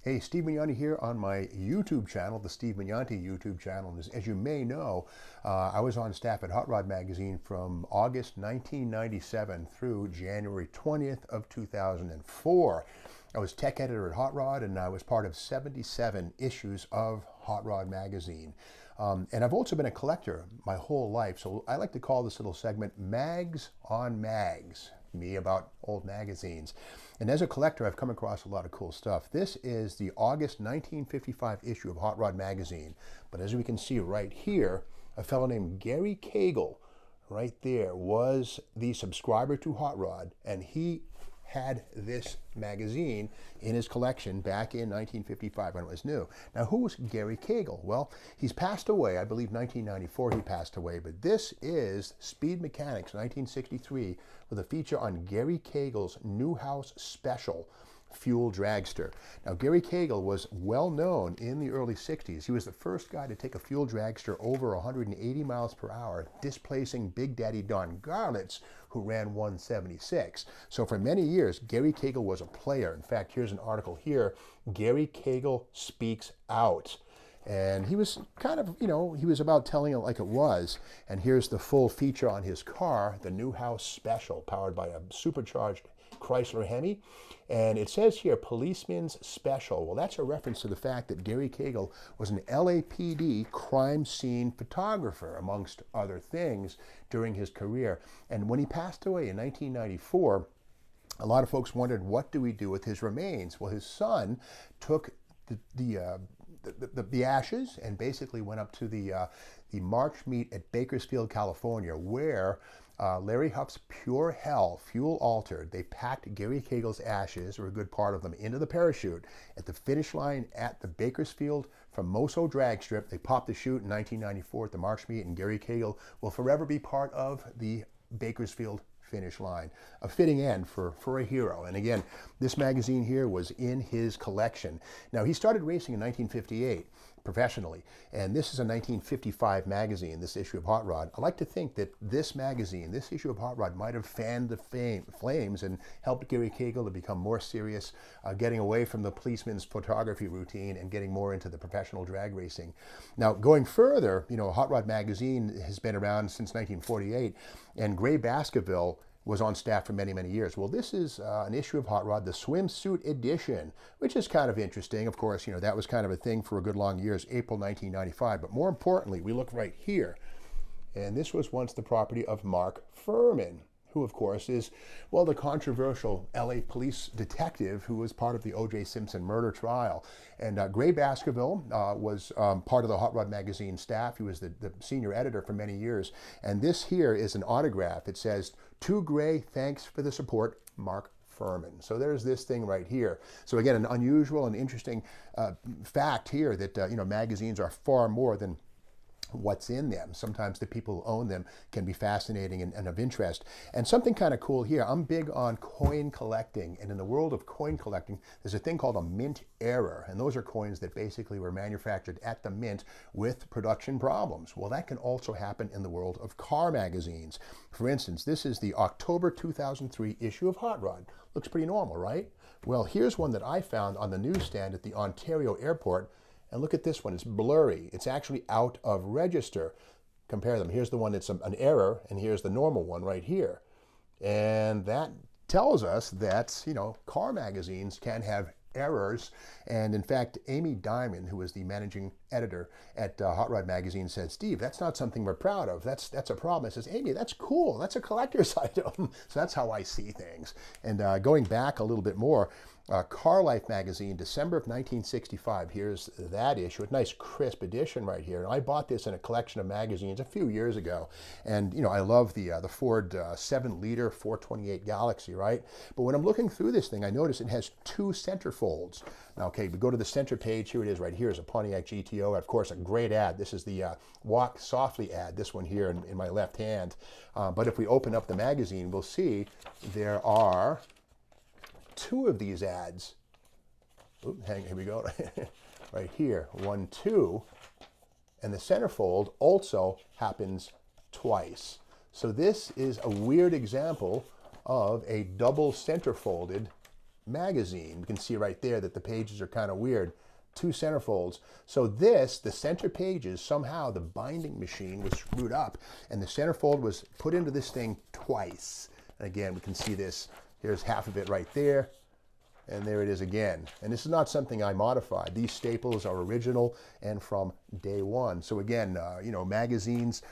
Hey, Steve Mignanti here on my YouTube channel, the Steve Mignanti YouTube channel. And as you may know, I was on staff at Hot Rod Magazine from August 1997 through January 20th of 2004. I was tech editor at Hot Rod, and I was part of 77 issues of Hot Rod Magazine. And I've also been a collector my whole life, so I like to call this little segment Mags on Mags, me about old magazines. And as a collector, I've come across a lot of cool stuff. This is the August 1955 issue of Hot Rod Magazine. But as we can see right here, a fellow named Gary Cagle, right there, was the subscriber to Hot Rod, and he had this magazine in his collection back in 1955 when it was new. Now, who was Gary Cagle? Well, he's passed away. I believe 1994 he passed away, but this is Speed Mechanics 1963 with a feature on Gary Cagle's Newhouse Special fuel dragster. Now, Gary Cagle was well known in the early 60s. He was the first guy to take a fuel dragster over 180 miles per hour, displacing Big Daddy Don Garlits, who ran 176. So for many years, Gary Cagle was a player. In fact, here's an article here, Gary Cagle Speaks Out. And he was kind of, he was about telling it like it was. And here's the full feature on his car, the Newhouse Special, powered by a supercharged Chrysler Hemi. And it says here, Policeman's Special. Well, that's a reference to the fact that Gary Cagle was an LAPD crime scene photographer, amongst other things, during his career. And when he passed away in 1994, a lot of folks wondered, what do we do with his remains? Well, his son took the ashes and basically went up to the March meet at Bakersfield, California, where Larry Huff's Pure Hell fuel altered. They packed Gary Cagle's ashes, or a good part of them, into the parachute at the finish line at the Bakersfield Famoso drag strip. They popped the chute in 1994 at the March meet, and Gary Cagle will forever be part of the Bakersfield finish line. A fitting end for a hero. And again, this magazine here was in his collection. Now, he started racing in 1958 professionally, and this is a 1955 magazine, this issue of Hot Rod. I like to think that this magazine, this issue of Hot Rod, might have fanned the flames and helped Gary Cagle to become more serious, getting away from the policeman's photography routine and getting more into the professional drag racing. Now, going further, Hot Rod magazine has been around since 1948, and Gray Baskerville was on staff for many, many years. Well, this is an issue of Hot Rod, the swimsuit edition, which is kind of interesting. Of course, that was kind of a thing for a good long years, April 1995. But more importantly, we look right here, and this was once the property of Mark Furman, who, of course, is, well, the controversial LA police detective who was part of the O.J. Simpson murder trial. And Gray Baskerville was part of the Hot Rod magazine staff. He was the senior editor for many years. And this here is an autograph. It says, "To Gray, thanks for the support, Mark Furman." So there's this thing right here. So again, an unusual and interesting fact here that, magazines are far more than what's in them. Sometimes the people who own them can be fascinating and of interest. And something kind of cool here, I'm big on coin collecting, and in the world of coin collecting, there's a thing called a mint error, and those are coins that basically were manufactured at the mint with production problems. Well, that can also happen in the world of car magazines. For instance, this is the October 2003 issue of Hot Rod. Looks pretty normal, right? Well, here's one that I found on the newsstand at the Ontario airport. And look at this one, it's blurry. It's actually out of register. Compare them. Here's the one that's an error, and here's the normal one right here. And that tells us that, car magazines can have errors. And in fact, Amy Diamond, who was the managing editor at Hot Rod Magazine, said, "Steve, that's not something we're proud of. That's a problem." I says, "Amy, that's cool. That's a collector's item." So that's how I see things. And going back a little bit more, Car Life magazine, December of 1965. Here's that issue, a nice crisp edition right here. And I bought this in a collection of magazines a few years ago. And I love the Ford 7-liter 428 Galaxy, right? But when I'm looking through this thing, I notice it has two centerfolds. Now, okay, we go to the center page. Here it is right here. Is a Pontiac GTO. Of course, a great ad. This is the Walk Softly ad, this one here in my left hand. But if we open up the magazine, we'll see there are two of these ads. Oops, here we go. Right here, 1, 2. And the centerfold also happens twice. So this is a weird example of a double centerfolded magazine. You can see right there that the pages are kind of weird. 2 centerfolds. So this, the center pages, somehow the binding machine was screwed up and the centerfold was put into this thing twice. And again, we can see this. Here's half of it right there. And there it is again. And this is not something I modified. These staples are original and from day one. So again, you know, magazines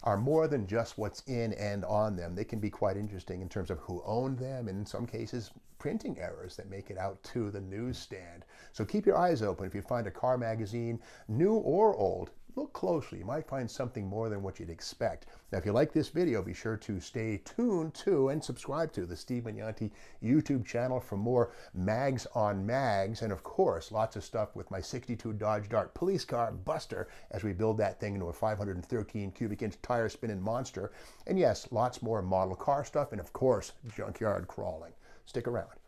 are more than just what's in and on them. They can be quite interesting in terms of who owned them, and in some cases, printing errors that make it out to the newsstand. So keep your eyes open. If you find a car magazine, new or old, look closely. You might find something more than what you'd expect. Now, if you like this video, be sure to stay tuned to and subscribe to the Steve Magnanti YouTube channel for more mags on mags. And of course, lots of stuff with my 62 Dodge Dart police car, Buster, as we build that thing into a 513 cubic inch tire spinning monster. And yes, lots more model car stuff and of course, junkyard crawling. Stick around.